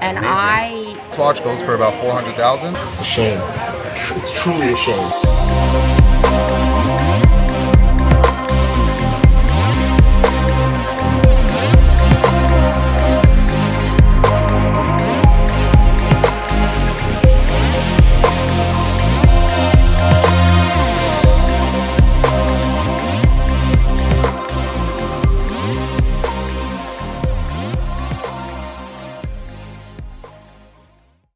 And Amazing. This watch goes for about 400,000. It's a shame. It's truly a shame.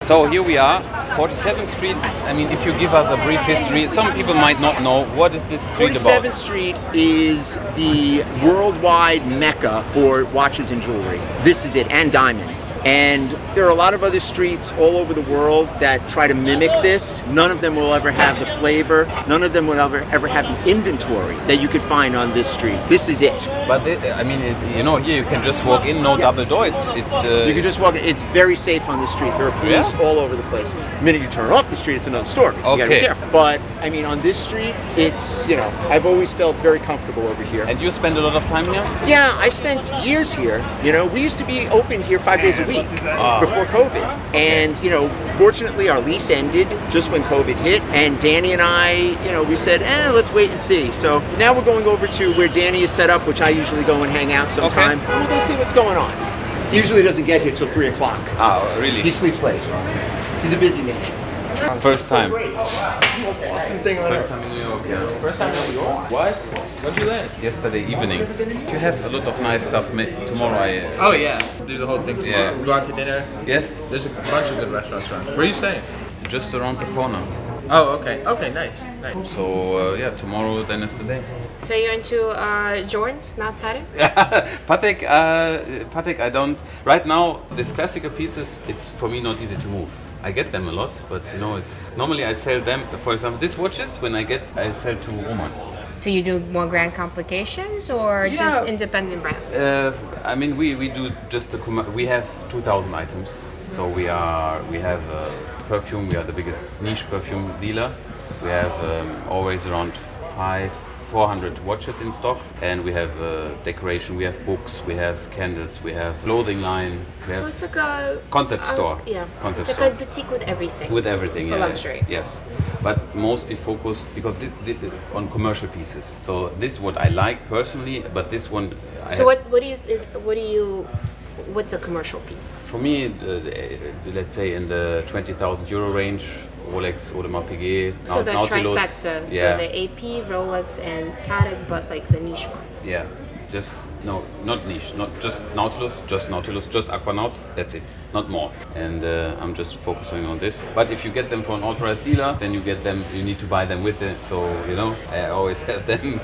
So here we are, 47th Street. I mean, if you give us a brief history, some people might not know, what is this street about? 47th Street is the worldwide mecca for watches and jewelry. This is it, and diamonds. And there are a lot of other streets all over the world that try to mimic this. None of them will ever have the flavor. None of them will ever have the inventory that you could find on this street. This is it. But I mean, you know, here you can just walk in, no double door. You can just walk in. It's very safe on the street. There are police all over the place. The minute you turn off the street, it's another store. You gotta be careful. But I mean, on this street, it's, you know, I've always felt very comfortable over here. And you spend a lot of time here? Yeah, I spent years here. You know, we used to be open here 5 days a week before COVID. And, you know, fortunately our lease ended just when COVID hit. And Danny and I, you know, we said, let's wait and see. So now we're going over to where Danny is set up, which I usually go and hang out sometimes. We'll go see what's going on. He usually doesn't get here till 3 o'clock. Oh, really? He sleeps late. He's a busy man. First time. Most awesome thing on First time in New York, yeah. First time in New York? What? What you there? Yesterday evening. You have a lot of nice stuff. Tomorrow Oh yeah, do the whole thing tomorrow. Yeah. We go out to dinner. Yes. There's a bunch of good restaurants around. Where are you staying? Just around the corner. Oh, okay. Okay, nice. So yeah, tomorrow then is the day. So you're into Jordans, not Patek? Patek, I don't. Right now, these classical pieces, it's for me not easy to move. I get them a lot, but you know, it's normally I sell them. For example, these watches, when I sell to Roman. So you do more grand complications or just independent brands? I mean, we do just we have 2,000 items. So we have perfume. We are the biggest niche perfume dealer. We have always around 400 watches in stock, and we have decoration, we have books, we have candles, we have clothing line. So it's like a concept store. Yeah, concept it's like a boutique with everything. With everything, for luxury. Yes, but mostly focused because on commercial pieces. So this is what I like personally, but this one. What's a commercial piece? For me, let's say in the 20,000 euro range. Rolex, Audemars Piguet, so the Nautilus, trifecta, so the AP, Rolex, and Patek, but like the niche ones. Yeah, just not niche, not just Nautilus, just Aquanaut. That's it, not more. And I'm just focusing on this. But if you get them from an authorized dealer, then you get them. You need to buy them with it. So you know, I always have them.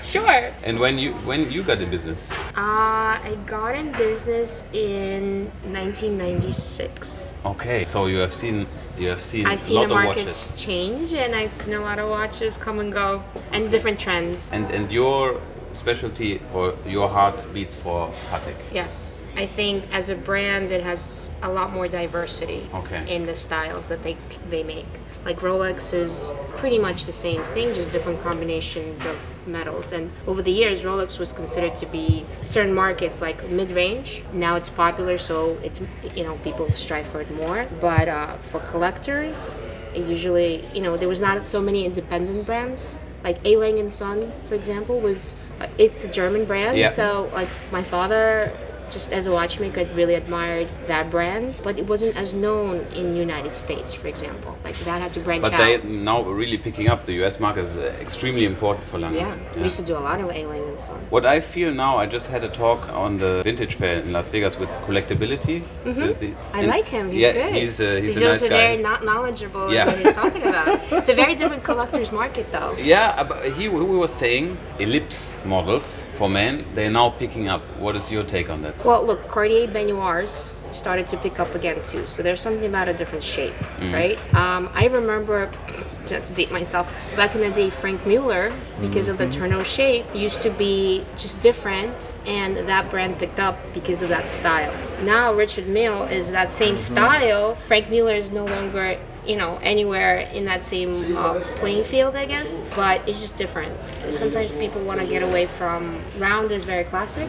Sure. And when you got in business? I got in business in 1996. Okay, so I've seen I've seen a lot the of markets watches. change, and I've seen a lot of watches come and go, and different trends. And your specialty or your heart beats for Patek. Yes, I think as a brand, it has a lot more diversity in the styles that they make. Like Rolex is pretty much the same thing, just different combinations of metals. And over the years, Rolex was considered to be certain markets like mid-range. Now it's popular, so it's, you know, people strive for it more. But for collectors, it usually, you know, there was not so many independent brands. Like A. Lange & Son, for example, it's a German brand. Yeah. So like my father, just as a watchmaker, I really admired that brand, but it wasn't as known in the United States, for example. Like that had to branch out. But they now really picking up. The US market is extremely important for Lange. Yeah, we used to do a lot of A. Lange & Son. What I feel now, I just had a talk on the vintage fair in Las Vegas with collectability. I like him. He's good. He's a nice also guy. very knowledgeable in what he's talking about. It's a very different collector's market, though. Yeah, but he was saying ellipse models for men, they're now picking up. What is your take on that? Well, look, Cartier Baignoires started to pick up again too. So there's something about a different shape, right? I remember, just to date myself, back in the day, Frank Mueller, because of the Tourneau shape, used to be just different, and that brand picked up because of that style. Now Richard Mille is that same style. Frank Mueller is no longer, you know, anywhere in that same playing field, I guess, but it's just different. Sometimes people want to get away from round is very classic.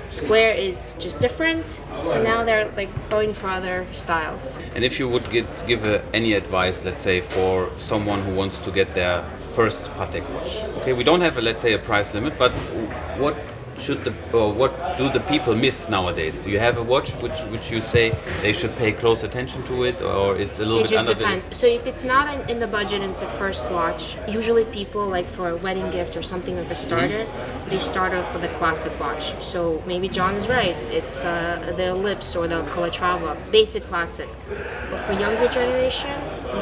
Square is just different, so now they're like going for other styles. And if you would give any advice, let's say, for someone who wants to get their first Patek watch. Okay, we don't have let's say a price limit, but what do the people miss nowadays? Do you have a watch which you say they should pay close attention to it, or it's a little bit under? It just depends. So if it's not in the budget and it's a first watch, usually people like for a wedding gift or something like a starter, they start off with a classic watch. So maybe John is right. It's the Ellipse or the Calatrava, basic classic. But for younger generation,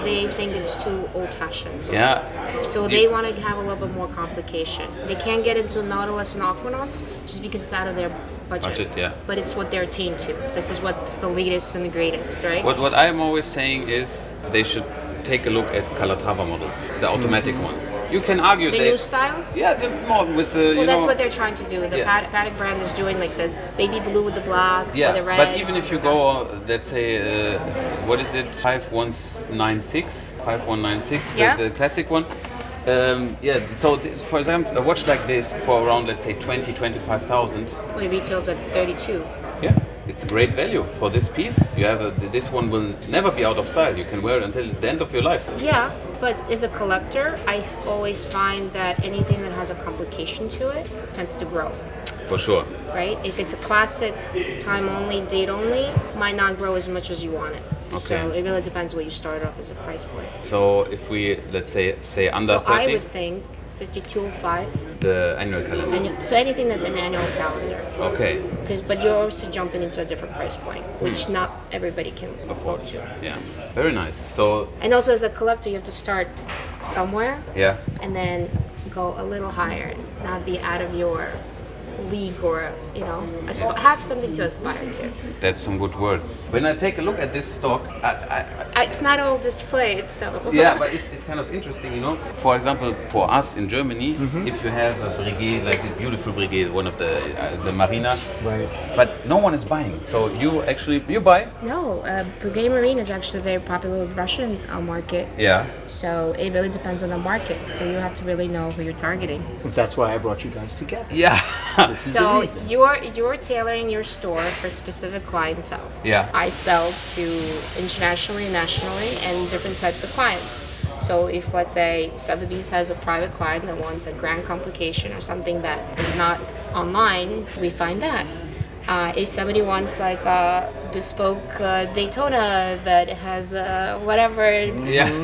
they think it's too old-fashioned. Yeah. So they want to have a little bit more complication. They can't get into Nautilus and Aquanauts just because it's out of their budget. Yeah. But it's what they're attained to. This is what's the latest and the greatest, right? What I'm always saying is they should take a look at Calatrava models, the automatic ones. You can argue the new styles? Yeah, more with the. Well, that's what they're trying to do. The Patek brand is doing like this baby blue with the black, or the red. But even if you go, let's say, what is it, 5196, the classic one. So for example, a watch like this for around, let's say, 25,000. Well, it retails at 32. Yeah. It's great value for this piece. You have this one will never be out of style. You can wear it until the end of your life. Yeah, but as a collector, I always find that anything that has a complication to it tends to grow. For sure. Right? If it's a classic, time only, date only, might not grow as much as you want it. Okay. So it really depends what you start off as a price point. So if we, let's say under 30. I would think 5205. The annual calendar. So anything that's an annual calendar. Okay. But you're also jumping into a different price point, which not everybody can afford to. Yeah. Very nice. So. And also as a collector, you have to start somewhere. Yeah. And then go a little higher, not be out of your league, or have something to aspire to. That's some good words. When I take a look at this stock, it's not all displayed, so yeah, but it's kind of interesting, For example, for us in Germany, if you have a brigade, like the beautiful brigade, one of the Marina, right? But no one is buying. So you buy? No, Brigade Marine is actually very popular with Russian market. Yeah. So it really depends on the market. So you have to really know who you're targeting. That's why I brought you guys together. Yeah. So you're tailoring your store for specific clientele. Yeah. I sell to internationally and nationally and different types of clients. So if, let's say, Sotheby's has a private client that wants a grand complication or something that is not online, we find that. If somebody wants like a bespoke Daytona that has whatever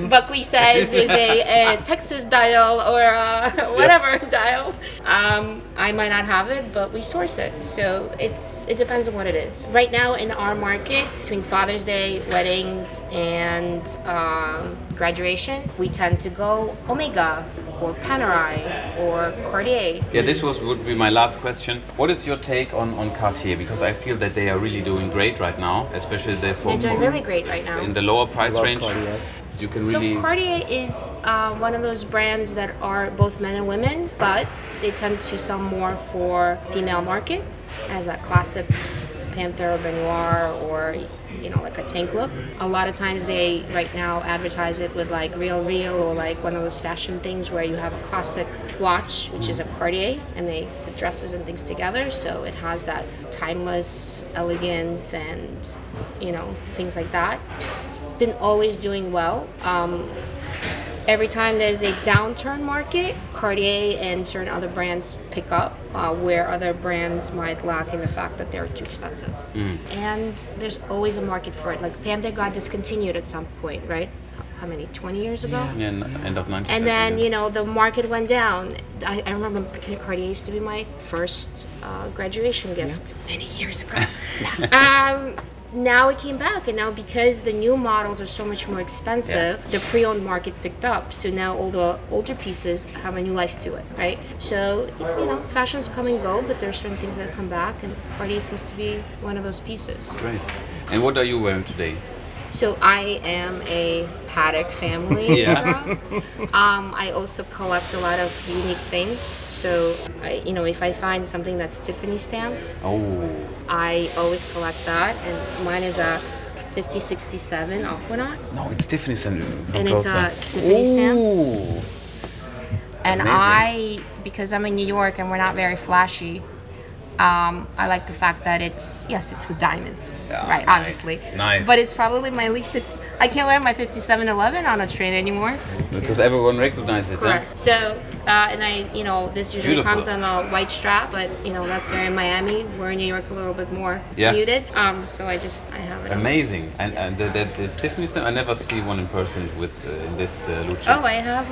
Buckley says is a Texas dial or whatever dial, I might not have it, but we source it. So it depends on what it is. Right now in our market, between Father's Day, weddings, and graduation, we tend to go Omega or Panerai or Cartier. Yeah, this would be my last question. What is your take on Cartier? Because I feel that they are really doing great right now, especially they're doing really great right now. In the lower price range. Cartier. You can really. So Cartier is one of those brands that are both men and women, but they tend to sell more for female market, as a classic Panther or Benoit, or like a tank look. A lot of times they right now advertise it with like Real or like one of those fashion things where you have a classic watch, which is a Cartier, and they put dresses and things together, so it has that timeless elegance and things like that. It's been always doing well. Every time there's a downturn market, Cartier and certain other brands pick up where other brands might lack in the fact that they're too expensive. And there's always a market for it. Like Panther got discontinued at some point, right? How many, 20 years ago? Yeah, end of 90s. And then, the market went down. I remember Cartier used to be my first graduation gift many years ago. Now it came back, and now because the new models are so much more expensive, the pre-owned market picked up. So now all the older pieces have a new life to it, right? So, fashions come and go, but there are certain things that come back, and Cartier seems to be one of those pieces. Great. And what are you wearing today? So I am a Patek family girl. I also collect a lot of unique things. So, if I find something that's Tiffany stamped, I always collect that. And mine is a 5067 Aquanaut. No, it's Tiffany stamped. And it's a Tiffany stamped. And because I'm in New York and we're not very flashy, I like the fact that it's with diamonds, right? Nice, Obviously, nice. But it's probably my least. I can't wear my 5711 on a train anymore because everyone recognizes it. Correct. Huh? So, and this usually Beautiful. comes on a white strap, but that's here in Miami. We're in New York, a little bit more muted. So I have it. Amazing, and the Tiffany stamp. I never see one in person with in this Luce. Oh, I have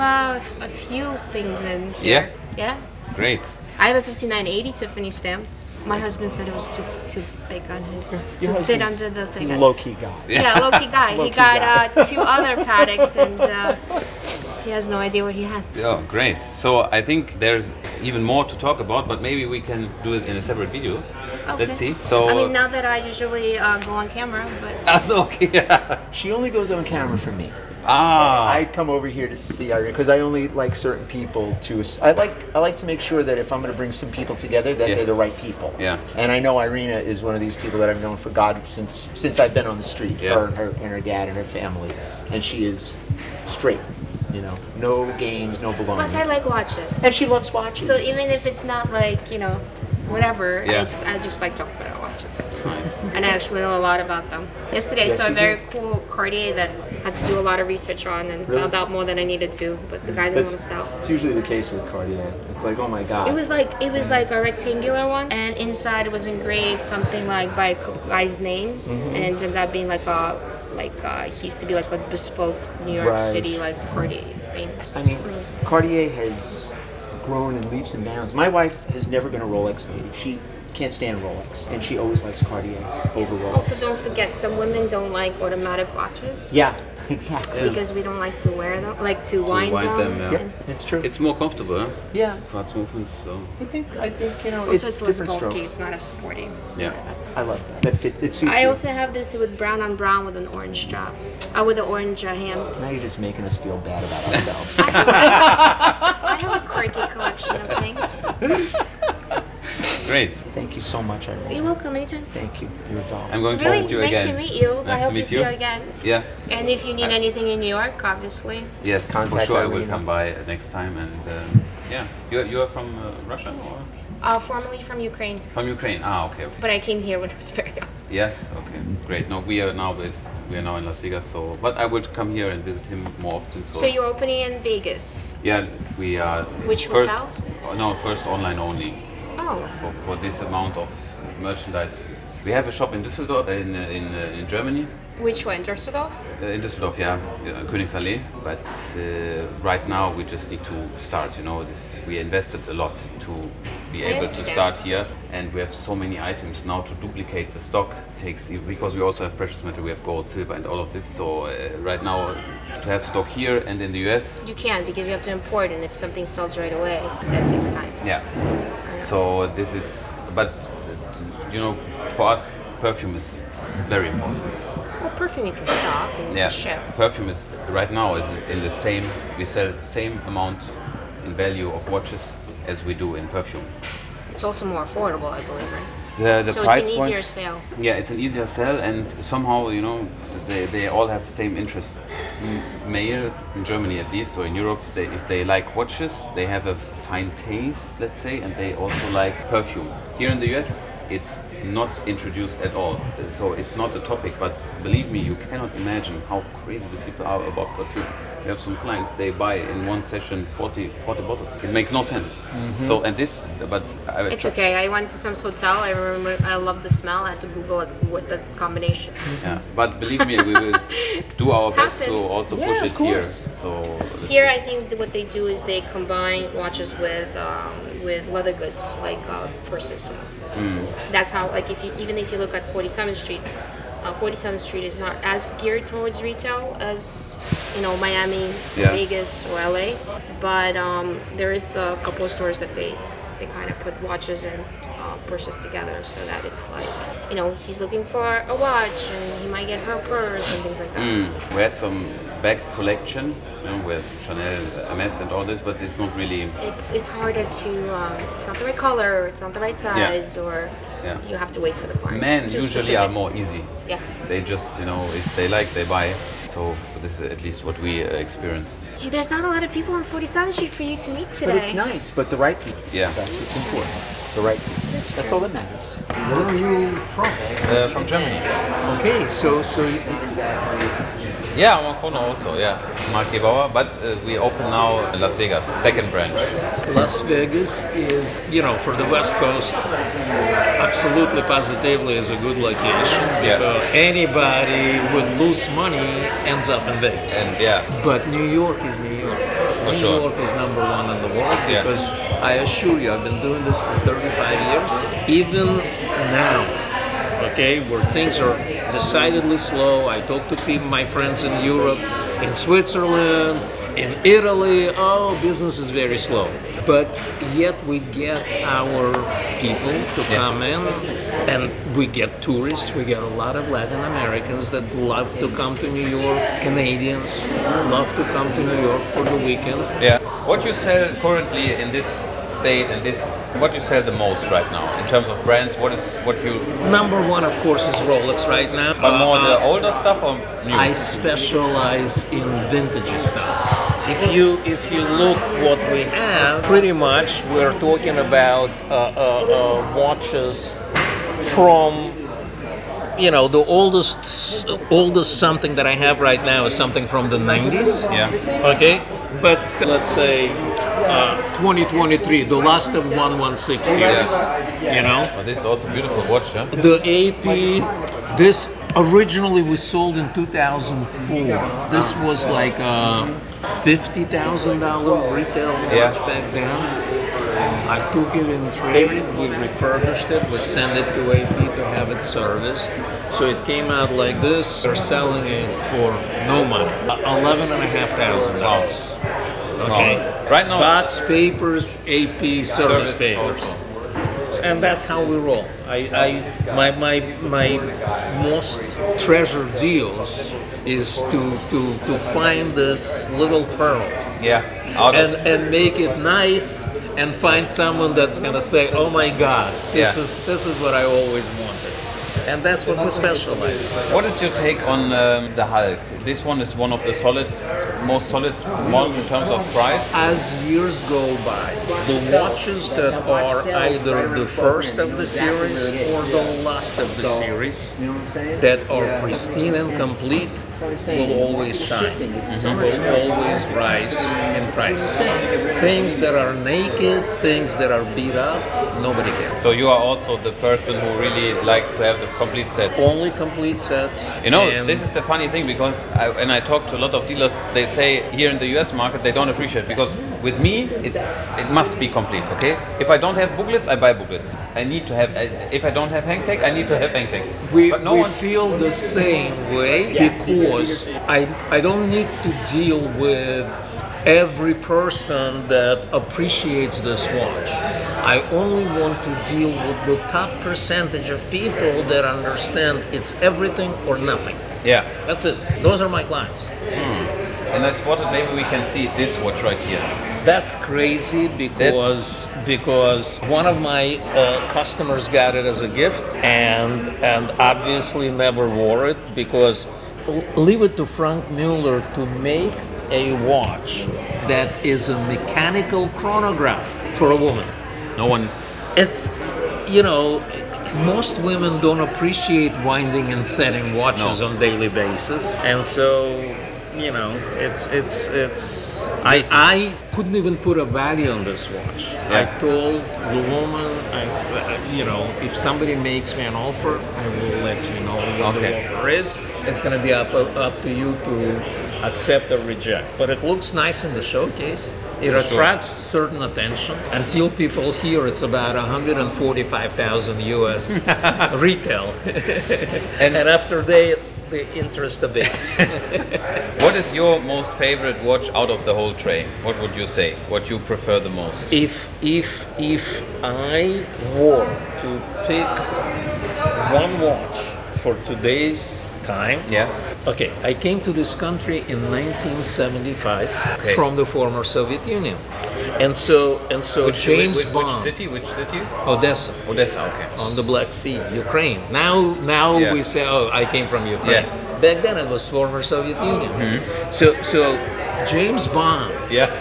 a few things in here. Yeah. Great. I have a 5980 Tiffany stamped. My husband said it was too big on his to fit under the thing. He's a low-key guy. Yeah, low-key guy. He got 2 other paddocks and he has no idea what he has. Oh, great. So I think there's even more to talk about, but maybe we can do it in a separate video. Okay. Let's see. So I mean, not that I usually go on camera, but that's okay. She only goes on camera for me. Ah. I come over here to see Irene because I only like certain people to. I like to make sure that if I'm going to bring some people together, that they're the right people. Yeah. And I know Irina is one of these people that I've known for God since I've been on the street. Yeah. Her and her dad and her family, and she is straight. No games, no baloney. plus I like watches. And she loves watches. So even if it's not like whatever, Yeah. I just like talking about watches. Nice. And I actually know a lot about them. Yesterday I Yes, saw a you very did. cool Cartier that I had to do a lot of research on and Really? found out more than I needed to, but the guy didn't want to sell. It's usually the case with Cartier. It's like, oh my God. It was like a rectangular one, and inside it was engraved something like by a guy's name, Mm-hmm. and it turns out being he used to be like a bespoke New York Right. City like Cartier thing. I mean, Cartier has grown in leaps and bounds. My wife has never been a Rolex lady. She can't stand Rolex, and she always likes Cartier over Rolex. Also, don't forget, some women don't like automatic watches. Yeah, exactly. Because we don't like to wear them, like to wind them. yeah. Yeah, it's true. It's more comfortable, huh? Yeah, Quartz movements. So I think Also, it's it's less different bulky. strokes. It's not as sporty. yeah. I love that. That fits. It suits I you. also have this with brown on brown with an orange strap, with an orange hand. Now you're just making us feel bad about ourselves. I have a quirky collection of things. Great. Thank you so much, Irene. You're welcome anytime. Thank you. You're a doll. I'm going to Really visit you nice again. to meet you. Nice I to hope meet you see you again. Yeah. And if you need anything in New York, obviously. Yes, for Contact sure. I will Irina. come by next time. And yeah, you are from Russia or Formerly from Ukraine, from Ukraine? Ah, okay. but I came here when I was very young. Yes. Okay. Great. No, we are now in Las Vegas. So, but I will come here and visit him more often. So, So you're opening in Vegas. yeah, we are. Which first, hotel? No, first online only. Oh. For this amount of merchandise, we have a shop in Düsseldorf in Germany. Which one, Düsseldorf? In Düsseldorf, yeah, Königsallee. But right now we just need to start. We invested a lot to be able to understand. start here, and we have so many items now to duplicate the stock. Takes because we also have precious metal, we have gold, silver, and all of this. So right now to have stock here and in the US, You can because you have to import, and if something sells right away, that takes time. yeah. So this is, but for us, perfume is very important. Well, perfume you can stock and you Yeah, can ship. perfume is right now is in the same. We sell the same amount in value of watches as we do in perfume. It's also more affordable, I believe, right? The So price it's an point, easier sale. yeah, it's an easier sell, and somehow they all have the same interest. Male in Germany at least, or in Europe, if they like watches, they have a fine taste, let's say, and they also like perfume. Here in the US, it's not introduced at all, so it's not a topic. But believe me, you cannot imagine how crazy the people are about perfume. We have some clients, they buy in one session 40 bottles. It makes no sense. So, and this, but It's okay. I went to some hotel. I remember I loved the smell. I had to Google what the combination. Yeah, but believe me, we will do our best to Happens. also Yeah, push of it here. course. So let's Here, see. I think that what they do is they combine watches with leather goods, like purses. That's how, like, even if you look at 47th Street, 47th Street is not as geared towards retail as Miami, Yeah. Vegas, or LA, but there is a couple of stores that they kind of put watches and purses together so that it's like he's looking for a watch and he might get her purse and things like that. So We had some bag collection with Chanel, Hermes, and all this, but it's not really. it's harder to it's not the right color, it's not the right size, or Yeah. you have to wait for the client. Men Too usually specific. are more easy. Yeah. They just if they like, they buy. So this is at least what we experienced. Gee, there's not a lot of people on 47th Street for you to meet today. But it's nice, but the right people. Yeah. That's what's important. the right thing. That's all that matters. Where are you from? From Germany. Okay, so Yeah, I'm on Kono also, yeah. Marc Gebauer, but we open now in Las Vegas, second branch. Las Vegas is, for the West Coast, absolutely positively is a good location because anybody with loose money ends up in Vegas. And, yeah. But New York is New York. New York is number one in the world because I assure you, I've been doing this for 35 years. Even now, okay, where things are decidedly slow. I talk to people, my friends in Europe, in Switzerland, in Italy. Oh, business is very slow. But yet we get our people to come in, and we get tourists. We get a lot of Latin Americans that love to come to New York. Canadians love to come to New York for the weekend. Yeah. What you sell currently in this state and what you sell the most right now in terms of brands? What you number one, of course, is Rolex right now. But more the older stuff or new? I specialize in vintage stuff. If you look what we have, pretty much we're talking about watches from the oldest something that I have right now is something from the 90s. Yeah. Okay, but let's say 2023, the last of 116 series. Well, this is also a beautiful watch, huh? The AP, this originally we sold in 2004. This was like a $50,000 retail watch back then. I took it in trade, we refurbished it, we sent it to AP to have it serviced. So it came out like this. They're selling it for no money, $11,500. Okay. Right now, box papers, AP service papers, and that's how we roll. My most treasured deals is to find this little pearl. Yeah. And make it nice, and find someone that's gonna say, "Oh my God, this is what I always wanted," and that's what we specialize in. What is your take on the Hulk? This one is one of the most solid models in terms of price. As years go by, the watches that are either the first of the series or the last of the series that are pristine and complete will always shine, will always rise in price. Things that are naked, things that are beat up, nobody cares. So you are also the person who really likes to have the complete set? Only complete sets. This is the funny thing, because when I talk to a lot of dealers, they say here in the US market they don't appreciate it, because with me it must be complete, okay? If I don't have booklets, I buy booklets. I need to have, if I don't have hang tag, I need to have hang tags. We feel the same way because I don't need to deal with every person that appreciates this watch. I only want to deal with the top percentage of people that understand it's everything or nothing. Yeah. That's it. Those are my clients. And that's what maybe we can see this watch right here. That's crazy because one of my customers got it as a gift and obviously never wore it, because leave it to Frank Mueller to make a watch that is a mechanical chronograph for a woman. It's, most women don't appreciate winding and setting watches on daily basis, and so I couldn't even put a value on this watch. I told the woman, if somebody makes me an offer, I will let you know what the offer is. It's going to be up to you to accept or reject. But it looks nice in the showcase. It attracts certain attention until people hear it's about 145,000 US retail. and after the interest abates. What is your most favorite watch out of the whole tray? What would you say? What you prefer the most? If I were to pick one watch for today's time, okay, I came to this country in 1975 from the former Soviet Union, and so James Bond. Which city? Odessa. Okay. On the Black Sea, Ukraine. Now we say, oh, I came from Ukraine. Back then it was former Soviet Union. So James Bond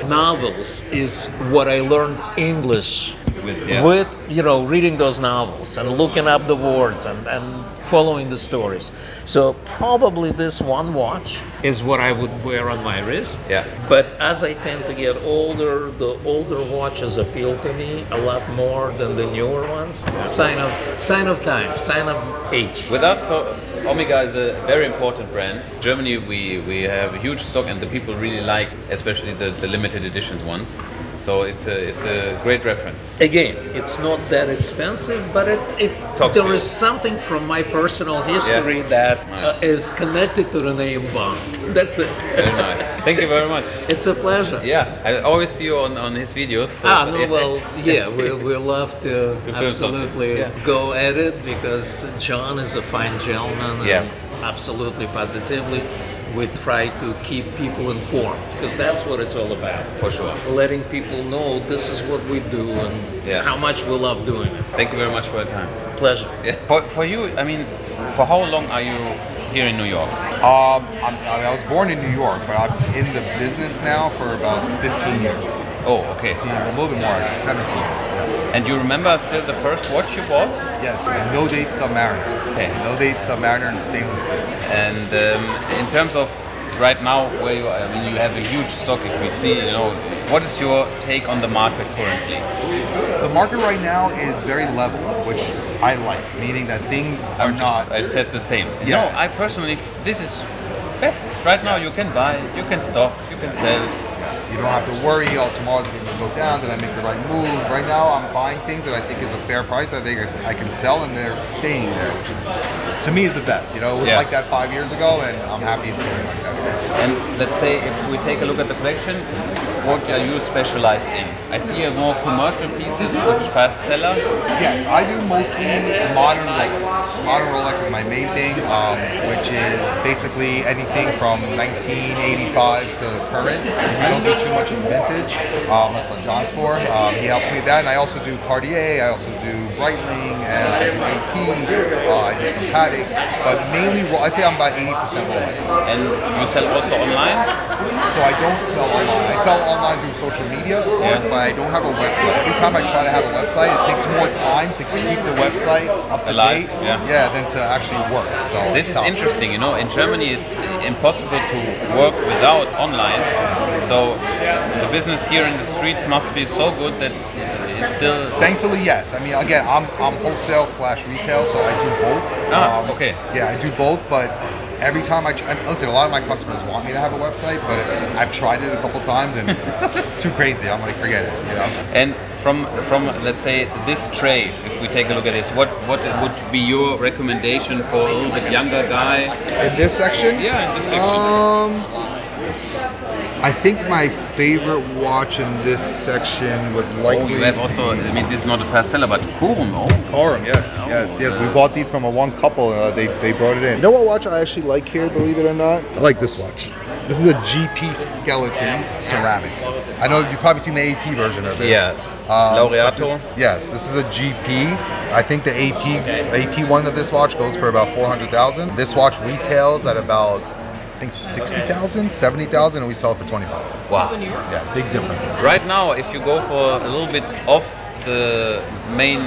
novels is what I learned English with reading those novels and looking up the words and following the stories. So probably this one watch is what I would wear on my wrist. Yeah. But as I tend to get older, the older watches appeal to me a lot more than the newer ones. Yeah. Sign of time, sign of age. With us, so Omega is a very important brand. In Germany, we have a huge stock, and the people really like, especially the limited edition ones. So it's a great reference. Again, it's not that expensive, but there is something from my personal history that is connected to the name Bond. That's it. Very nice. Thank you very much. It's a pleasure. Yeah, I always see you on his videos. So we love to absolutely go at it, because John is a fine gentleman. And absolutely, positively, we try to keep people informed, because that's what it's all about. For sure. Letting people know this is what we do and how much we love doing it. Thank you very much for your time. Pleasure. Yeah. For you, I mean, for how long are you here in New York? I was born in New York, but I'm in the business now for about 15 years. Oh, okay. 15, a little bit more, actually, 17 years. Yeah. And you remember still the first watch you bought? Yes, a no-date Submariner. Okay. No-date Submariner in stainless steel. And in terms of right now, where you are, I mean, you have a huge stock. If we see, what is your take on the market currently? The market right now is very level, which I like, meaning that things are not. I said the same. Yes. No, I personally, this is best. Right now, you can buy, you can stock, you can sell. Yes, you don't have to worry, tomorrow's going to go down, did I make the right move? Right now, I'm buying things that I think is a fair price. I think I can sell, and they're staying there, which is, to me, is the best. It was like that 5 years ago, and I'm happy it's going like that. And let's say if we take a look at the collection, what are you specialized in? I see you have more commercial pieces, which fast seller. Yes, I do mostly modern Rolex. Modern Rolex is my main thing, which is basically anything from 1985 to current. I don't do too much in vintage. That's what John's for. He helps me with that, and I also do Cartier. I also do Breitling, and I do AP. I do some Patek, but mainly I'd say I'm about 80% Rolex. And you sell also online? So I don't sell online. I sell online through social media, of course, but I don't have a website. Every time I try to have a website, it takes more time to keep the website up to date, than to actually work. So this is interesting. In Germany, it's impossible to work without online. So the business here in the streets must be so good that it's still. Thankfully, yes. I mean, again, I'm wholesale/retail, so I do both. Okay. Yeah, I do both, but. Every time listen, a lot of my customers want me to have a website, but I've tried it a couple times and it's too crazy. I'm like, forget it. And from let's say this tray, if we take a look at this, what would be your recommendation for a little bit younger guy? In this section? Yeah, in this section. I think my favorite watch in this section would likely. You have also. I mean, this is not a fast seller, but Corum. Corum, yes. We bought these from one couple. They brought it in. You know what watch I actually like here? Believe it or not, I like this watch. This is a GP skeleton ceramic. I know you've probably seen the AP version of this. Yeah. Laureato. Yes, this is a GP. I think the AP one of this watch goes for about 400,000. This watch retails at about, I think 60,000, 70,000, and we sell it for 25,000. Wow. Yeah, big difference. Right now, if you go for a little bit off the main,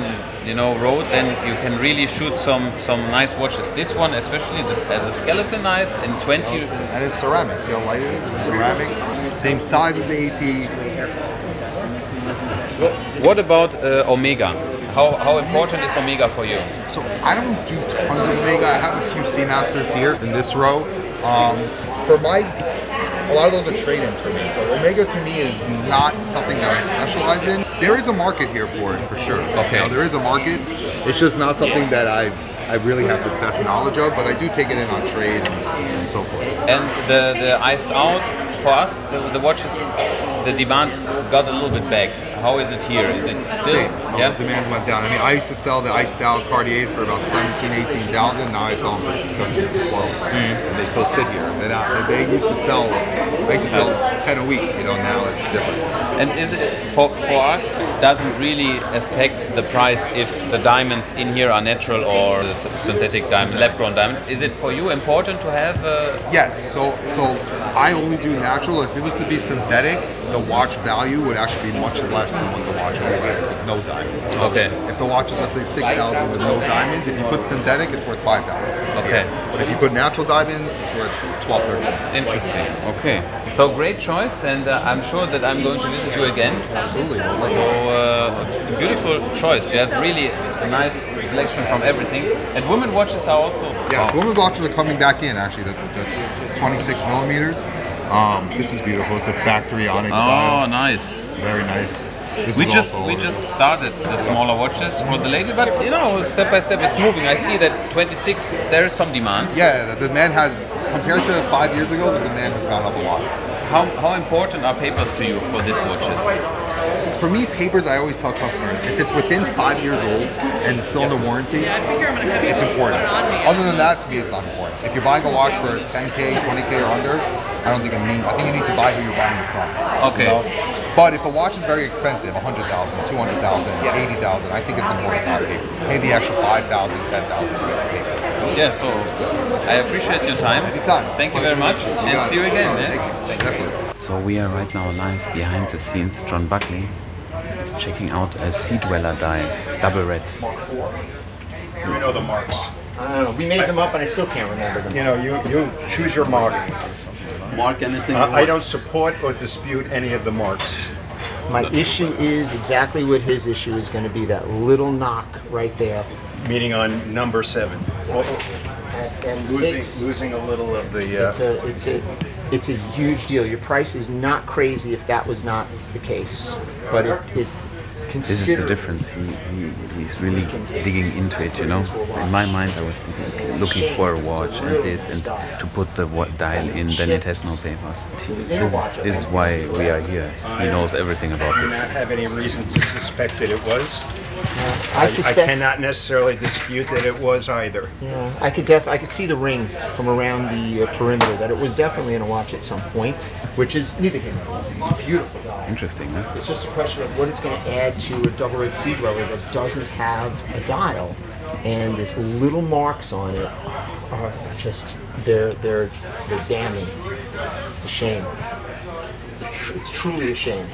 road, then you can really shoot some nice watches. This one, especially as a skeletonized in 20. And it's ceramic. See how light it is? It's ceramic. Same size as the AP. What about Omega? How important is Omega for you? So I don't do tons of Omega. I have a few Seamasters here in this row. A lot of those are trade-ins for me. So Omega to me is not something that I specialize in. There is a market here for it, for sure. Okay. There is a market. It's just not something that I really have the best knowledge of, but I do take it in on trade and so forth. And the iced out, for us, the watches, the demand got a little bit back. How is it here? Is it still? Same. The demand went down. I mean, I used to sell the iced out Cartiers for about 17,000, 18,000. Now I sell them for 13,000 to 12,000. And they still sit here. They used to sell, I used to sell 10 a week. Now it's different. And is it, for us, doesn't really affect the price if the diamonds in here are natural or the synthetic diamond, lab-grown diamond? Is it for you important to have? Yes. So I only do natural. If it was to be synthetic, the watch value would actually be much less than what the watch would get with no diamonds. Okay. If the watch is, let's say, 6,000 with no diamonds, if you put synthetic, it's worth 5,000. Okay. But if you put natural diamonds, it's worth 12, 13. Interesting. Okay. So great choice, and I'm sure that I'm going to visit you again. Absolutely. So beautiful choice. You have really a nice selection from everything. And women watches are also. Yes, women's watches are coming back in actually. The 26 millimeters. This is beautiful. It's a factory onyx style. Oh, nice. Very nice. We just started the smaller watches for the lady, but you know, step by step it's moving. I see that 26 there is some demand. Yeah, the demand has, compared to 5 years ago, the demand has gone up a lot. How important are papers to you for these watches? For me, papers, I always tell customers, if it's within 5 years old and still under warranty, it's important. Other than that, to me, it's not important. If you're buying a watch for 10K, 20K or under, I don't think it means. I think you need to buy who you're buying it from. Okay. You know? But if a watch is very expensive, 100,000, 200,000, 80,000, I think it's important to have papers. Pay the extra 5,000, 10,000 to get papers. Yeah, so I appreciate your time. Anytime. Thank you very much, and see you again. Thank you. Definitely. So we are right now live behind the scenes. John Buckley is checking out a Sea Dweller dive, double red. We know the marks. I don't know. We made them up, and I still can't remember them. You know, you choose your mark. Mark anything. I don't support or dispute any of the marks. My issue is exactly what his issue is going to be. That little knock right there. Meaning on number 7. And Losing a little of the. It's a huge deal. Your price is not crazy if that was not the case, but it This is the difference. He's really digging into it, you know. In my mind, I was thinking, looking for a watch and this, and to put the dial in, then it has no papers. This is why we are here. He knows everything about I do this. not have any reason to suspect that it was. I I cannot necessarily dispute that it was either. Yeah, I could see the ring from around the perimeter that it was definitely in a watch at some point, which is neither here nor there. It's a beautiful dial. Interesting, huh? It's just a question of what it's going to add to a double red Sea Dweller that doesn't have a dial, and this little marks on it are just they're damning. It's a shame. It's truly a shame.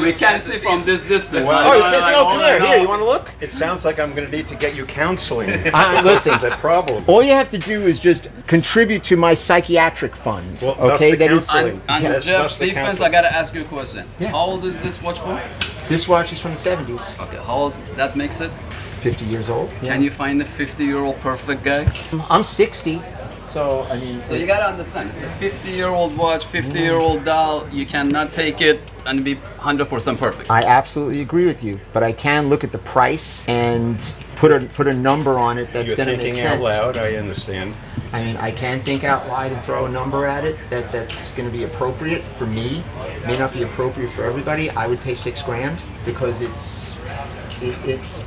We can't see from this distance. Oh, you can't see? Oh, come here. Here, you want to look? It sounds like I'm going to need to get you counseling. Listen, The problem. all you have to do is just contribute to my psychiatric fund. Well, okay, that is counseling. And That's Jeff's the defense, counseling. I gotta ask you a question. Yeah. How old is this watch for? this watch is from the 70s. Okay, how old that makes it? 50 years old. Can you find a 50-year-old perfect guy? I'm 60, so I mean. So you gotta understand, it's a 50-year-old watch, 50-year-old dial. You cannot take it and be 100% perfect. I absolutely agree with you, but I can look at the price and put a number on it that's You're going to make thinking sense. out loud, I understand. I mean, I can think out loud and throw a number at it that's going to be appropriate for me. May not be appropriate for everybody. I would pay $6,000 because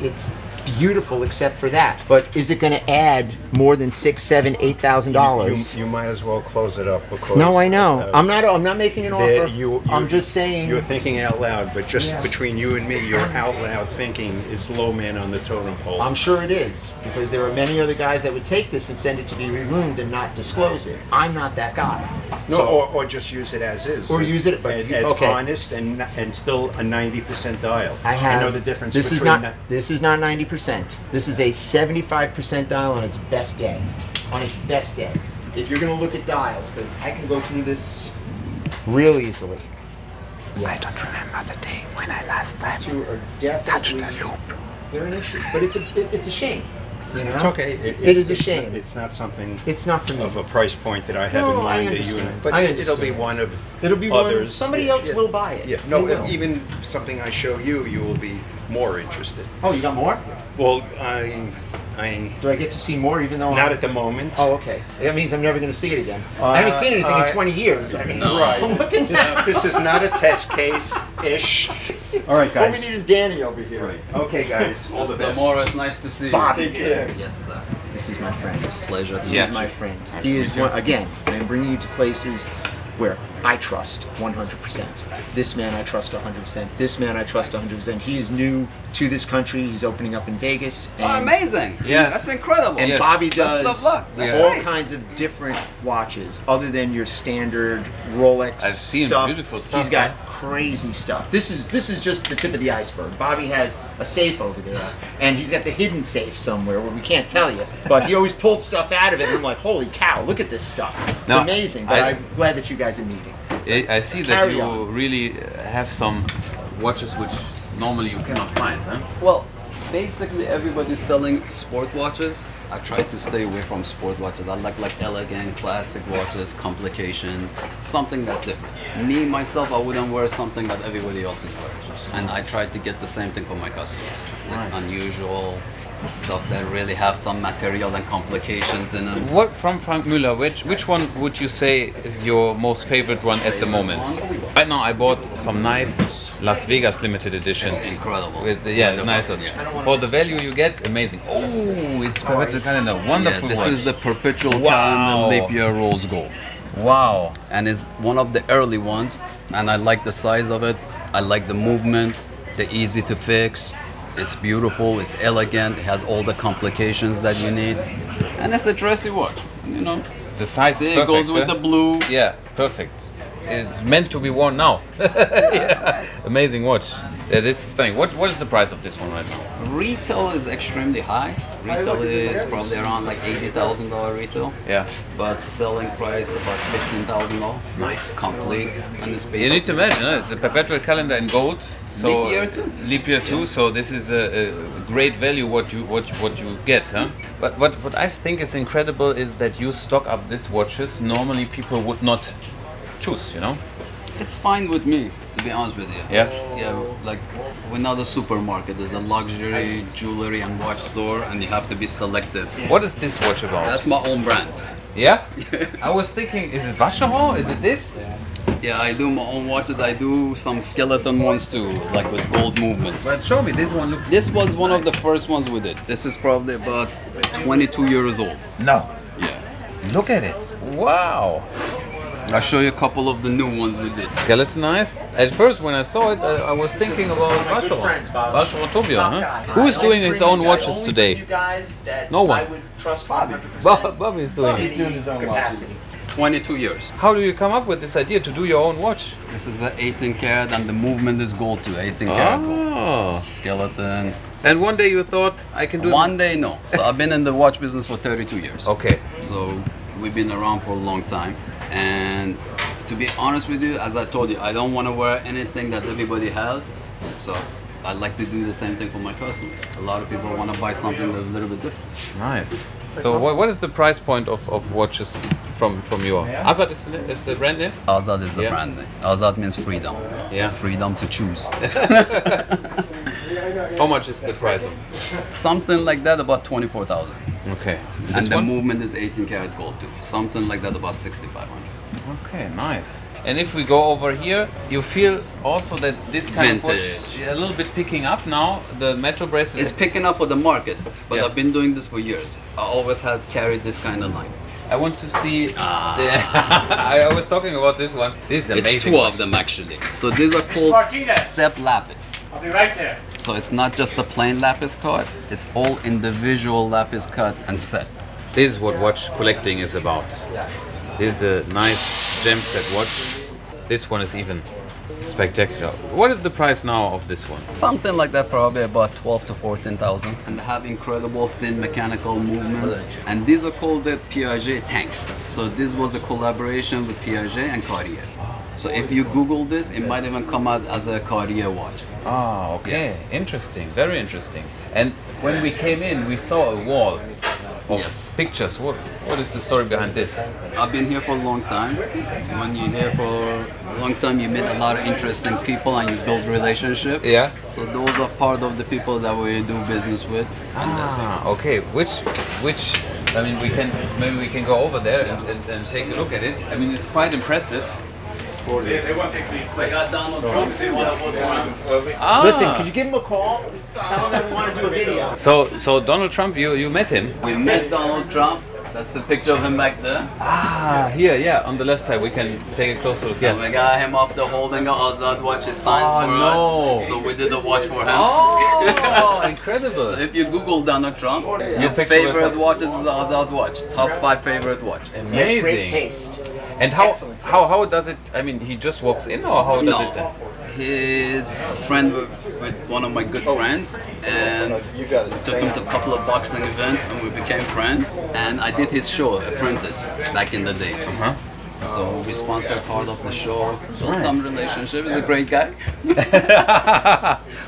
it's beautiful except for that. But is it going to add more than $6,000, $7,000, $8,000? You might as well close it up because. No, I know. I'm not making an offer. I'm just saying. You're thinking out loud, but just Yeah. between you and me, your out loud thinking is low man on the totem pole. I'm sure it is, because there are many other guys that would take this and send it to be removed and not disclose it. I'm not that guy. No, So- or just use it as is. Or use it, but as okay. honest and still a 90% dial. I have. know the difference This is between not. This is not 90%. This is a 75% dial on its best day. On its best day. If you're going to look at dials, because I can go through this real easily. I don't remember the day when I last time Two are definitely touched a loop. They're an issue, but it's a shame. You know? It's okay. It is a shame. It's not something It's not for me. of a price point that I have No, in I mind that you. understand. But I it'll be understand. one of It'll be one. others. Somebody else will buy it. Yeah. They No, will. even something I show you, you will be more interested. Oh, you got more? Well, Do I get to see more even though not at the moment. Oh, okay. That means I'm never going to see it again. I haven't seen anything in 20 years. I mean, Right. I'm looking at This is not a test case-ish. All right, All we guys. need is Danny over here. Right. Okay, guys. All the Mr. best. Morris, nice to see you. Bobby. Take care. Yes, sir. This is my friend. Pleasure to This see is you. my friend. He is one, again, I'm bringing you to places where I trust 100%. This man I trust 100%. This man I trust 100%. He is new to this country. He's opening up in Vegas. Oh, amazing! Yes. That's incredible. And Bobby Best does of luck. That's all great. kinds of different watches other than your standard Rolex I've seen stuff. beautiful stuff, He's got huh? crazy stuff. This is just the tip of the iceberg. Bobby has a safe over there, and he's got the hidden safe somewhere where we can't tell you. But he always pulls stuff out of it, and I'm like, holy cow, look at this stuff. It's No, amazing. But I'm glad that you guys are meeting. I see that Carry you on. really have some watches which normally you cannot find, huh? Well, basically everybody's selling sport watches. I try to stay away from sport watches. I like elegant, classic watches, complications, something that's different. Me, myself, I wouldn't wear something that everybody else is wearing. And I try to get the same thing for my customers. Like unusual stuff that really have some material and complications in them. What from Frank Müller? Which one would you say is your most favorite one at the moment? Right now, I bought some nice Las Vegas limited editions. It's incredible. With Wonderful, nice. yes. For the value you get, amazing. Oh, it's perpetual calendar. Wonderful. Yeah, this watch. is the perpetual Wow. calendar leap year rose gold. Wow. And it's one of the early ones, and I like the size of it. I like the movement, the easy to fix. It's beautiful, it's elegant, it has all the complications that you need, and it's a dressy watch, you know. The size See, is it perfect. goes with the blue. Yeah, perfect. It's meant to be worn now. Amazing watch. Yeah, this is stunning. What is the price of this one right now? Retail is extremely high. Retail is probably around like $80,000 retail. Yeah. But selling price about $15,000. Nice. Complete, and it's basically. You need to imagine, huh? It's a perpetual calendar in gold. So Leap year too. Leap year too. So this is a great value what you get, huh? But what I think is incredible is that you stock up these watches. Normally people would not choose, you know. It's fine with me, to be honest with you. Yeah. Yeah, like we're not a supermarket. There's a luxury jewelry and watch store, and you have to be selective. What is this watch about? That's my own brand. Yeah. I was thinking, is it Vacheron? Is it this? Yeah, I do my own watches. I do some skeleton ones too, like with gold movements. But show me, this one looks. This was one of the first ones we did. This is probably about 22 years old. No. Yeah. Look at it. Wow. I'll show you a couple of the new ones we did. Skeletonized. At first, when I saw it, I was thinking about Vacheron. Vacheron Tourbillon, huh? Who is doing his own watches today? No one. I would trust Bobby. Bobby is doing it. He's doing his own watches. 22 years. How do you come up with this idea to do your own watch? This is an 18 karat, and the movement is gold too. 18 karat gold. Oh. Skeleton. And one day you thought, I can do One day, no. So I've been in the watch business for 32 years. Okay. So we've been around for a long time. And to be honest with you, as I told you, I don't want to wear anything that everybody has. So I like to do the same thing for my customers. A lot of people want to buy something that's a little bit different. Nice. So what is the price point of watches from you? Azad is the brand name? Azad is the Yeah. brand name. Azad means freedom. Yeah. Freedom to choose. How much is the price of? Something like that, about 24,000. Okay. And This the one? movement is 18 karat gold too. Something like that, about 6,500. Okay, nice. And if we go over here, you feel also that this kind of watch Vintage. is a little bit picking up now. The metal bracelet. It's picking up for the market, but Yeah. I've been doing this for years. I always have carried this kind of line. I want to see. I was talking about this one. This is amazing. It's two of them actually. So these are called step lapis. I'll be right there. So it's not just a plain lapis cut, it's all individual lapis cut and set. This is what watch collecting is about. This is a nice gem set watch. This one is even spectacular. What is the price now of this one? Something like that, probably about 12 to 14,000. And they have incredible thin mechanical movements. And these are called the Piaget tanks. So this was a collaboration with Piaget and Cartier. So if you Google this, it might even come out as a Cartier watch. Ah, okay. Interesting. Very interesting. And when we came in, we saw a wall of Yes. pictures. What is the story behind this? I've been here for a long time. When you're here for a long time, you meet a lot of interesting people and you build relationship. Yeah. So those are part of the people that we do business with. And that's it. Ah, okay. Which? I mean, maybe we can go over there and take a look at it. I mean, it's quite impressive. We got Donald Trump if you want to vote for him. Ah. Listen, could you give him a call? Tell him that we want to do a video. So Donald Trump, you met him? We met Donald Trump That's a picture of him back there. Ah, here, yeah, on the left side. We can take a closer look. And we got him up there holding a Azad watch is signed for us. So we did a watch for him. Oh, incredible. So if you Google Donald Trump, his picture favorite watch is his Azad watch. Top 5 favorite watch. Amazing. Great taste. And how does it? I mean, he just walks in, or how does it? He's a friend with one of my good friends, and took him to a couple of boxing events, and we became friends. And I did his show, Apprentice, back in the days. So we sponsored part of the show, built some relationship. He's a great guy.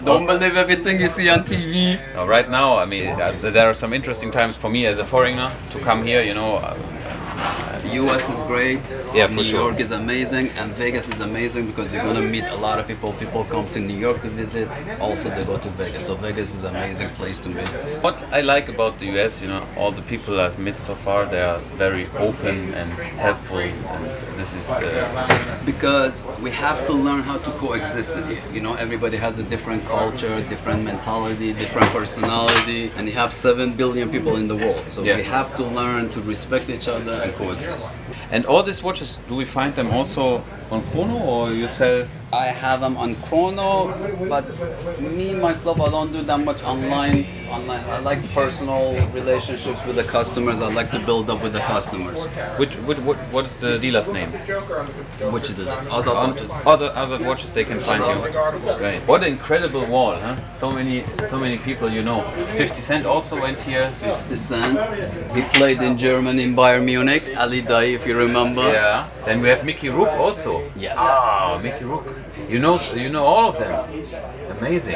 Don't believe everything you see on TV. Right now, I mean, there are some interesting times for me as a foreigner to come here. You know. US is great, yeah, New York is amazing, and Vegas is amazing because you're gonna meet a lot of people. People come to New York to visit, also they go to Vegas. So Vegas is an amazing place to meet. What I like about the US, you know, all the people I've met so far, they are very open and helpful, and this is because we have to learn how to coexist in here. You know, everybody has a different culture, different mentality, different personality, and you have 7 billion people in the world. So we have to learn to respect each other and coexist. And all these watches, do we find them also on Chrono, or you sell? I have them on Chrono, but me myself, I don't do that much online. I like personal relationships with the customers. I like to build up with the customers. What is the dealer's name? Which dealers? Azad watches. Azad watches, they can find you. Right. What an incredible wall, huh? So many people, you know. 50 Cent also went here. 50 Cent. He played in Germany in Bayern Munich. Ali Dai, if you remember. Yeah. Then we have Mickey Rook also. Yes. Ah, Mickey Rook. You know all of them. Amazing.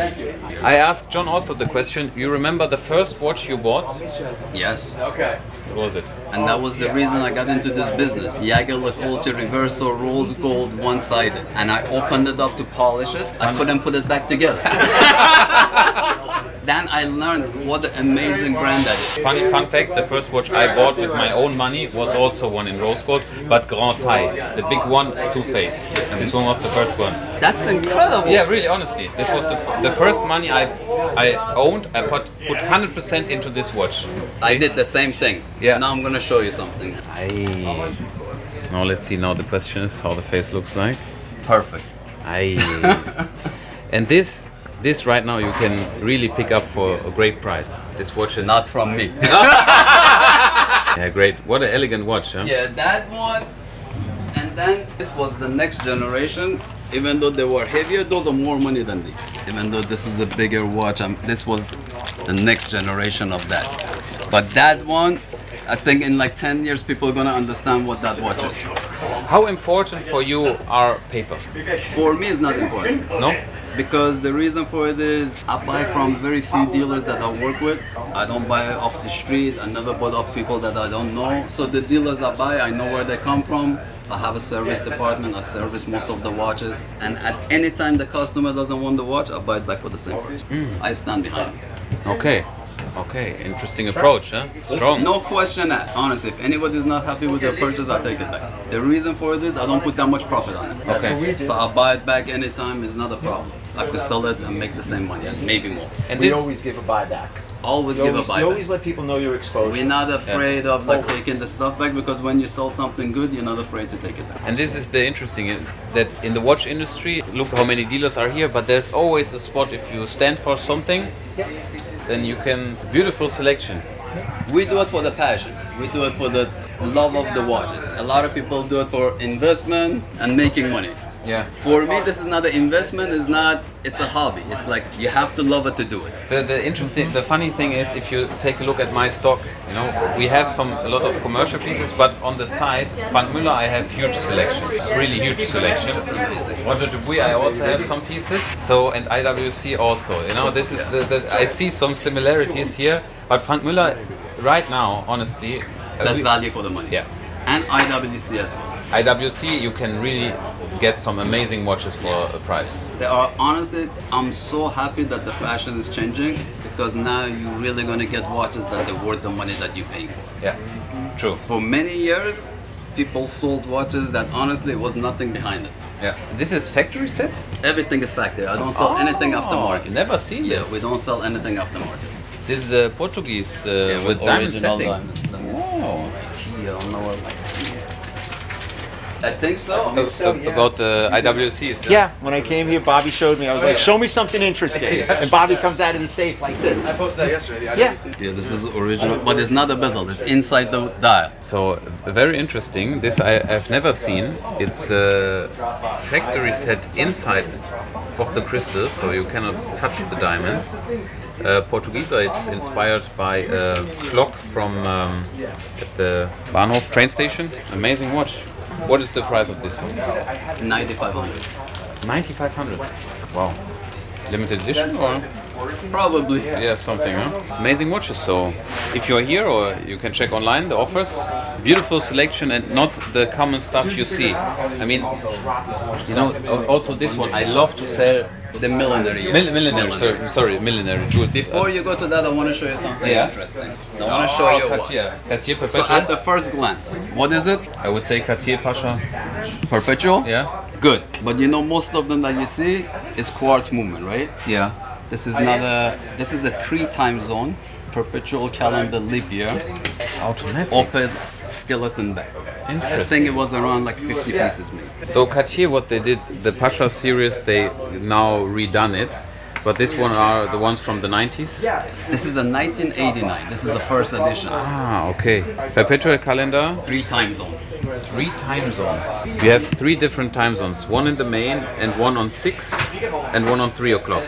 I asked John also the question. You remember the first watch you bought? Yes. Okay. What was it? And that was the reason I got into this business. Jaeger LeCoultre Reverso Rose Gold one-sided. And I opened it up to polish it. I couldn't put it back together. Then I learned what an amazing brand that is. Fun fact, the first watch I bought with my own money was also one in rose gold, but Grand Thai, the big one, two-face. This one was the first one. That's incredible. Yeah, really, honestly. This was the first money I owned. I put 100% into this watch. I did the same thing. Yeah. Now I'm gonna show you something. Now let's see, now the question is how the face looks like. Perfect. And this right now you can really pick up for a great price. This watch is... Not from me. Yeah, great. What an elegant watch, huh? Yeah, that one. And then this was the next generation. Even though they were heavier, those are more money than these. Even though this is a bigger watch, this was the next generation of that. But that one, I think in like 10 years people are gonna understand what that watch is. How important for you are papers? For me, it's not important. No? Because the reason for it is I buy from very few dealers that I work with. I don't buy off the street. I never bought off people that I don't know. So the dealers I buy, I know where they come from. I have a service department. I service most of the watches. And at any time the customer doesn't want the watch, I buy it back for the same price. I stand behind it. Okay. Okay, interesting approach, huh? Strong. No question that, honestly, if anybody's not happy with their purchase, I'll take it back. The reason for it is I don't put that much profit on it. Okay. So I'll buy it back anytime, it's not a problem. I could sell it and make the same money, and maybe more. And we always give a buyback. Always give a buyback. You always let people know you're exposed. We're not afraid of like taking the stuff back, because when you sell something good, you're not afraid to take it back. And this is the interesting, is that in the watch industry, look how many dealers are here, but there's always a spot if you stand for something, then you can, beautiful selection. We do it for the passion. We do it for the love of the watches. A lot of people do it for investment and making money. Yeah. For me, this is not an investment. It's a hobby. It's like you have to love it to do it. The funny thing is, if you take a look at my stock, you know, we have a lot of commercial pieces, but on the side, Frank Müller, I have huge selection, really huge selection. That's amazing. Roger Dubuis, I also have some pieces. So, and IWC also. You know, this is I see some similarities here, but Frank Müller, right now, honestly, best value for the money. Yeah. And IWC as well. IWC, you can really get some amazing watches for a price. They are, honestly, I'm so happy that the fashion is changing, because now you're really going to get watches that are worth the money that you pay for. Yeah, true. For many years, people sold watches that honestly was nothing behind it. Yeah. This is factory set? Everything is factory. I don't sell anything aftermarket. Never seen this. Yeah, we don't sell anything aftermarket. This is a Portuguese with diamond original setting. diamonds. Let me Oh. see. I don't know what I think so. About the IWCs. Yeah, when I came here, Bobby showed me. I was like, show me something interesting. And Bobby comes out of his safe like this. I posted that yesterday. The Yeah. IWC. Yeah, this is original, but it's not a bezel. It's inside the dial. So very interesting. This I've never seen. It's a factory set inside of the crystal, so you cannot touch the diamonds. Portuguese. It's inspired by a clock from at the Bahnhof train station. Amazing watch. What is the price of this one? 9,500. 9,500. Wow. Limited edition or? Probably. Yeah, something, huh? Amazing watches. So, if you're here, or you can check online the offers. Beautiful selection and not the common stuff you see. I mean, you know, also this one. I love to sell The millinery. millinery. Sorry, millinery jewels. Before you go to that, I want to show you something Yeah. interesting. I want to show you what. Cartier. Cartier So Perpetual. at the first glance, what is it? I would say Cartier Pasha. Perpetual? Yeah. Good. But you know, most of them that you see is quartz movement, right? Yeah. This is not a. This is a 3 time zone, perpetual calendar leap year, Automatic. open skeleton back. I think it was around like 50 pieces made. So Cartier, what they did, the Pasha series, they now redone it. But this one are the ones from the 90s? This is a 1989. This is the first edition. Ah, okay. Perpetual calendar. 3 time zone. 3 time zones. You have 3 different time zones. One in the main, and one on 6, and one on 3 o'clock.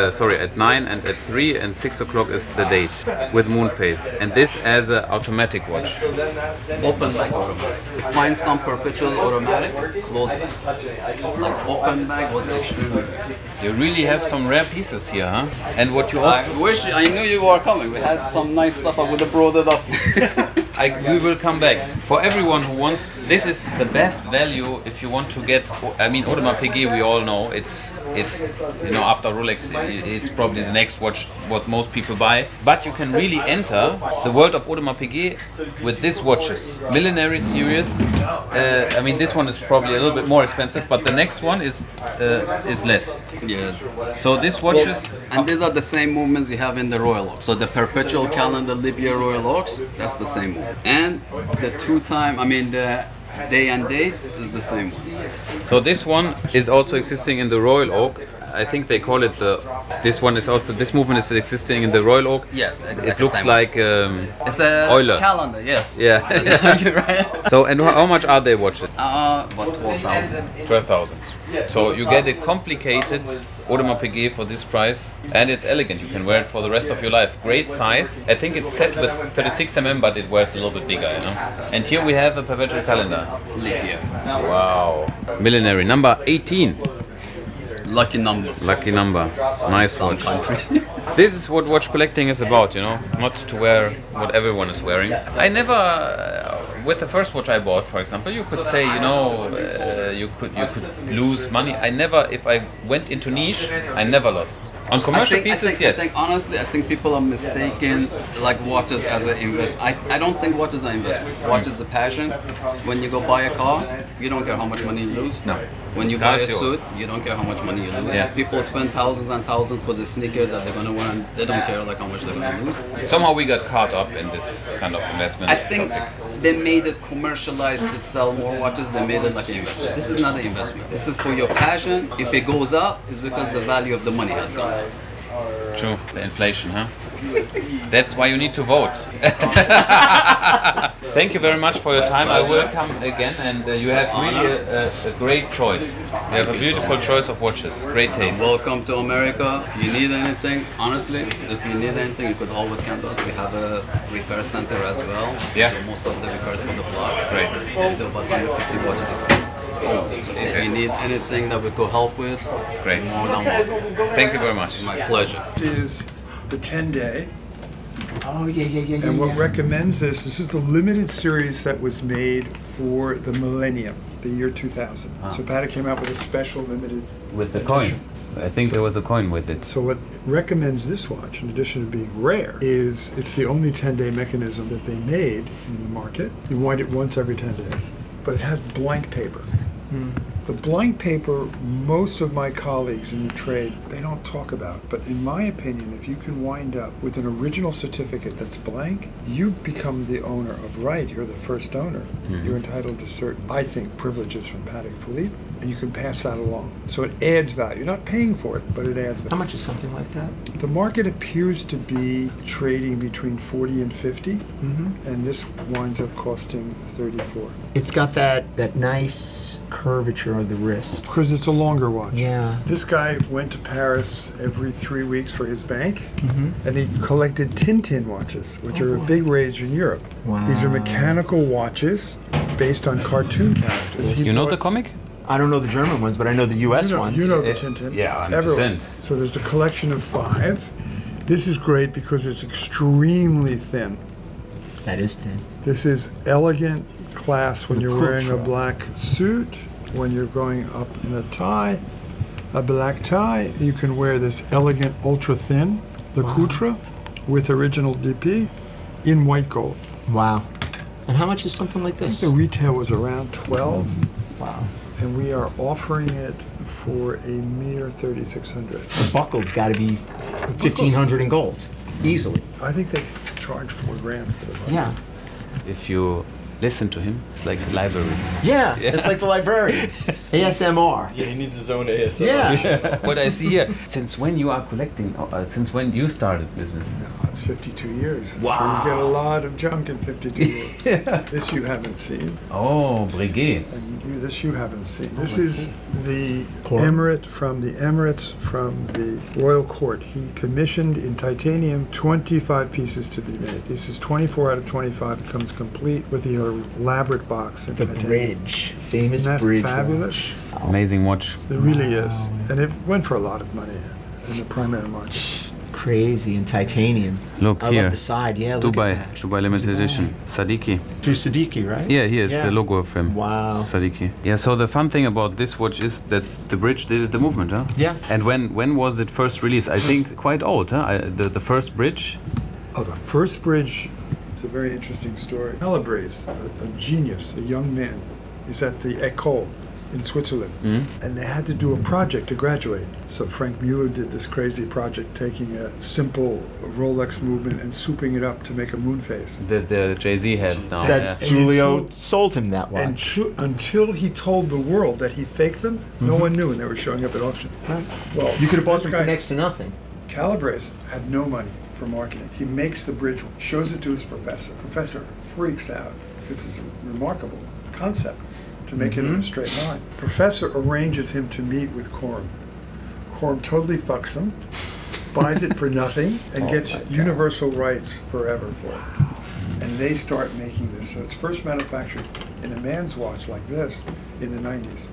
Sorry, at 9 and at 3, and 6 o'clock is the date with moon phase. And this as an automatic watch. Open back automatic. You find some perpetual automatic, close back. Like open back was extremely rare. You really have some rare pieces here, huh? And what you also... I knew you were coming. We had some nice stuff. I would have brought it up. we will come back. For everyone who wants, this is the best value if you want to get. I mean, Audemars Piguet, we all know it's you know, after Rolex, it's probably the next watch what most people buy. But you can really enter the world of Audemars Piguet with these watches. Millenary series. I mean, this one is probably a little bit more expensive, but the next one is less. Yeah. So this watches. And these are the same movements you have in the Royal Oaks. So the perpetual calendar leap year Royal Oaks, that's the same one. And the 2 time, I mean the day and date is the same one. So this one is also existing in the Royal Oak. I think they call it the. This one is also. This movement is existing in the Royal Oak. Yes, exactly. It looks like. It's a Euler. calendar. Yes. Yeah. You're right. So and how much are they watches? About 12,000. 12,000. So you get a complicated Audemars Piguet for this price, and it's elegant. You can wear it for the rest of your life. Great size. I think it's set with 36 mm, but it wears a little bit bigger, you know. And here we have a perpetual calendar. Leap year. Wow. Millenary number 18. Lucky number. Lucky number. Nice Some watch. country. This is what watch collecting is about, you know, not to wear what everyone is wearing. I never, with the first watch I bought, for example, you could say, you know, you could lose money. I never, if I went into niche, I never lost. On commercial pieces, yes. I think honestly, I think people are mistaken like watches as an investment. I don't think watches are investment. Watch is a passion. When you go buy a car, you don't care how much money you lose. No. When you buy a suit, you don't care how much money you lose. Yeah. People spend thousands and thousands for the sneaker that they're gonna wear, and they don't care like how much they're gonna lose. Somehow we got caught up in this kind of investment I think topic. they made it commercialized to sell more watches. They made it like an investment. This is not an investment. This is for your passion. If it goes up, it's because the value of the money has gone up. True, the inflation, huh? That's why you need to vote. Thank you very much for your time. I will come again, and you have really a great choice. You have a beautiful choice of watches. Great taste. Welcome to America. If you need anything, honestly, if you need anything, you could always come to us. We have a repair center as well. Yeah. We do most of the repairs for the block. Great. We do about 150 watches a year. So if you need anything that we could help with, Great. more than welcome. Thank you very much. My pleasure. This is the 10-day. Oh, yeah. And what recommends this is the limited series that was made for the millennium, the year 2000. So Patek came out with a special limited With the edition. coin. I think there was a coin with it. So what recommends this watch, in addition to being rare, is it's the only 10-day mechanism that they made in the market. You wind it once every 10 days. But it has blank paper. The blank paper, most of my colleagues in the trade, they don't talk about. But in my opinion, if you can wind up with an original certificate that's blank, you become the owner of right. You're the first owner. You're entitled to certain, I think, privileges from Patek Philippe, and you can pass that along. So it adds value. You're not paying for it, but it adds value. How much is something like that? The market appears to be trading between 40 and 50, and this winds up costing 34. It's got that nice curvature of the wrist. Because it's a longer watch. Yeah. This guy went to Paris every 3 weeks for his bank, and he collected Tintin watches, which are a big rage in Europe. Wow. These are mechanical watches based on cartoon characters. You know the comic? I don't know the German ones, but I know the U.S. ones. You know the Tintin. Yeah, 100%. Everyone. So there's a collection of 5. This is great because it's extremely thin. That is thin. This is elegant class when you're wearing a culture. black suit, when you're going up in a tie, a black tie. You can wear this elegant, ultra thin, the Couture, with original DP in white gold. Wow. And how much is something like this? The retail was around 12. Wow. And we are offering it for a mere 3,600. The buckle's got to be 1,500 in gold, easily. I think they charge $4,000 for the buckle. Yeah. If you listen to him, it's like a library. Yeah, it's like the librarian. ASMR. Yeah, he needs his own ASMR. Yeah. What I see here, since when you are collecting, since when you started business? No, it's 52 years. Wow. So you get a lot of junk in 52 years. This you haven't seen. Oh, Breguet. And this you haven't seen. This is the Emirate from the Emirates from the Royal Court. He commissioned in titanium 25 pieces to be made. This is 24 out of 25. It comes complete with the elaborate box. In The titanium. bridge. Famous Isn't that bridge. fabulous? Amazing watch. It really is. And it went for a lot of money in the primary market. Crazy, in titanium. Look I here. love the side, yeah, look Dubai, at that. Dubai limited edition. Sadiki. To Siddiqui, right? Yeah, here it's Yeah. the logo of him. Wow. Sadiki. Yeah, so the fun thing about this watch is that the bridge, this is the movement, huh? Yeah. And when was it first released? I think quite old, huh? The first bridge? Oh, the first bridge, it's a very interesting story. Calabrese, a genius, a young man, is at the École in Switzerland, and they had to do a project to graduate. So Frank Mueller did this crazy project, taking a simple Rolex movement and souping it up to make a moon phase. The Jay-Z had now. That's yeah. Giulio sold him that And watch. until he told the world that he faked them, no one knew, and they were showing up at auction. Well, You could have bought this them guy, for next to nothing. Calabrese had no money for marketing. He makes the bridge, shows it to his professor. Professor freaks out. This is a remarkable concept to make it in a straight line. Professor arranges him to meet with Coram. Coram totally fucks him, buys it for nothing, and gets universal rights forever for it. And they start making this. So it's first manufactured in a man's watch like this in the 90s.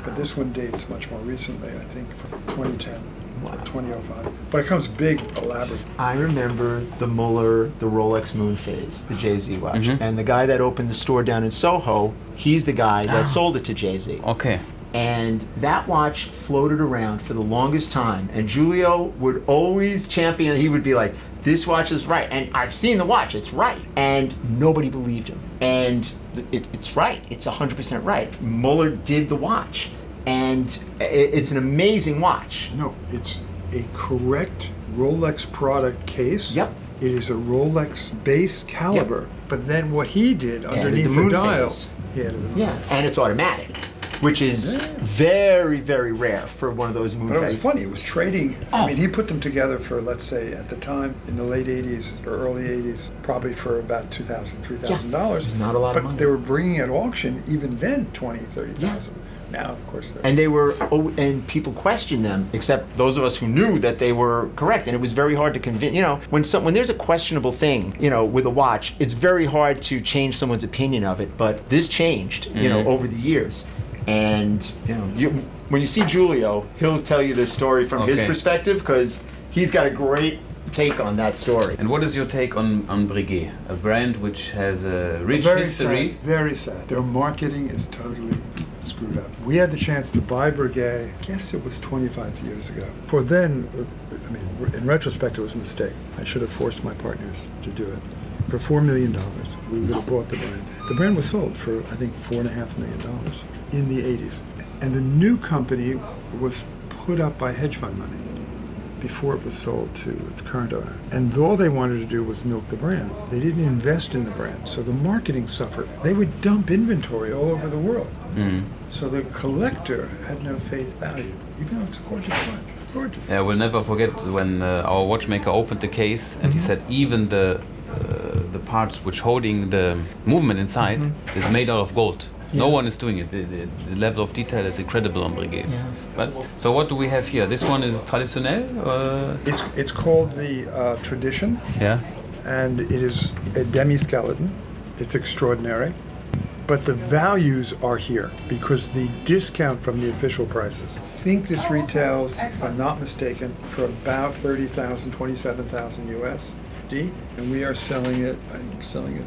But this one dates much more recently, I think, from 2010 or 2005. But it comes big, elaborate. I remember the Muller, the Rolex Moon Phase, the Jay-Z watch. And the guy that opened the store down in Soho, he's the guy that sold it to Jay-Z. Okay. And that watch floated around for the longest time. And Giulio would always champion, he would be like, this watch is right. And I've seen the watch, it's right. And nobody believed him. And it's right, it's 100% right. Muller did the watch. And it's an amazing watch. No, it's a correct Rolex product case. Yep. It is a Rolex base caliber. But then what he did underneath the the, moon dial, phase. he added the moon. Yeah, and it's automatic, which is very, very rare for one of those moon But it was phases. funny. It was trading. I mean, he put them together for, let's say, at the time in the late '80s or early '80s, probably for about $2,000, $3,000. It's not a lot of but money. they were bringing at auction even then $20,000, $30,000. Now, of course, they're And they were, and people questioned them, except those of us who knew that they were correct. And it was very hard to convince. You know, when there's a questionable thing, you know, with a watch, it's very hard to change someone's opinion of it. But this changed, you know, over the years. And you know, when you see Giulio, he'll tell you this story from his perspective because he's got a great take on that story. And what is your take on Breguet, a brand which has a rich very history? Sad, very sad. Their marketing is totally screwed up. We had the chance to buy Breguet, I guess it was 25 years ago. For then, I mean, in retrospect, it was a mistake. I should have forced my partners to do it. For $4 million, we would have bought the brand. The brand was sold for, I think, $4.5 million in the 80s. And the new company was put up by hedge fund money before it was sold to its current owner. And all they wanted to do was milk the brand. They didn't invest in the brand, so the marketing suffered. They would dump inventory all over the world. So the collector had no face value, even though it's a gorgeous watch. Gorgeous. Yeah, we'll never forget when our watchmaker opened the case and he said even the parts which holding the movement inside is made out of gold. No one is doing it. The level of detail is incredible on Breguet. Yeah. But so what do we have here? This one is traditionnel? It's called the Tradition. Yeah. And it is a demi-skeleton. It's extraordinary. But the values are here because the discount from the official prices. I think this retails, if I'm not mistaken, for about 30,000, 27,000 USD. And we are selling it, I'm selling it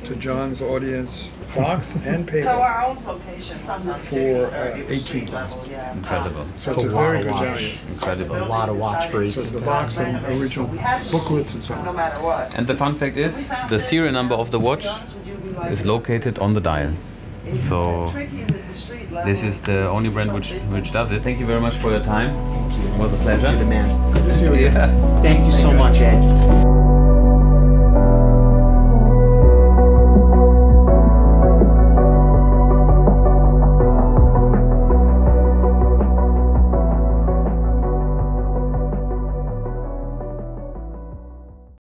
to John's audience, box and paper, So our own location for 18,000. Incredible. So it's a very good value. Incredible. A lot of watch for So it's the box and original booklets and so on. no matter what. And the fun fact is, the serial number of the watch is located on the dial. So this is the only brand which does it. Thank you very much for your time. It was a pleasure. You're the man. Good to see you again. Thank you so much, Ed.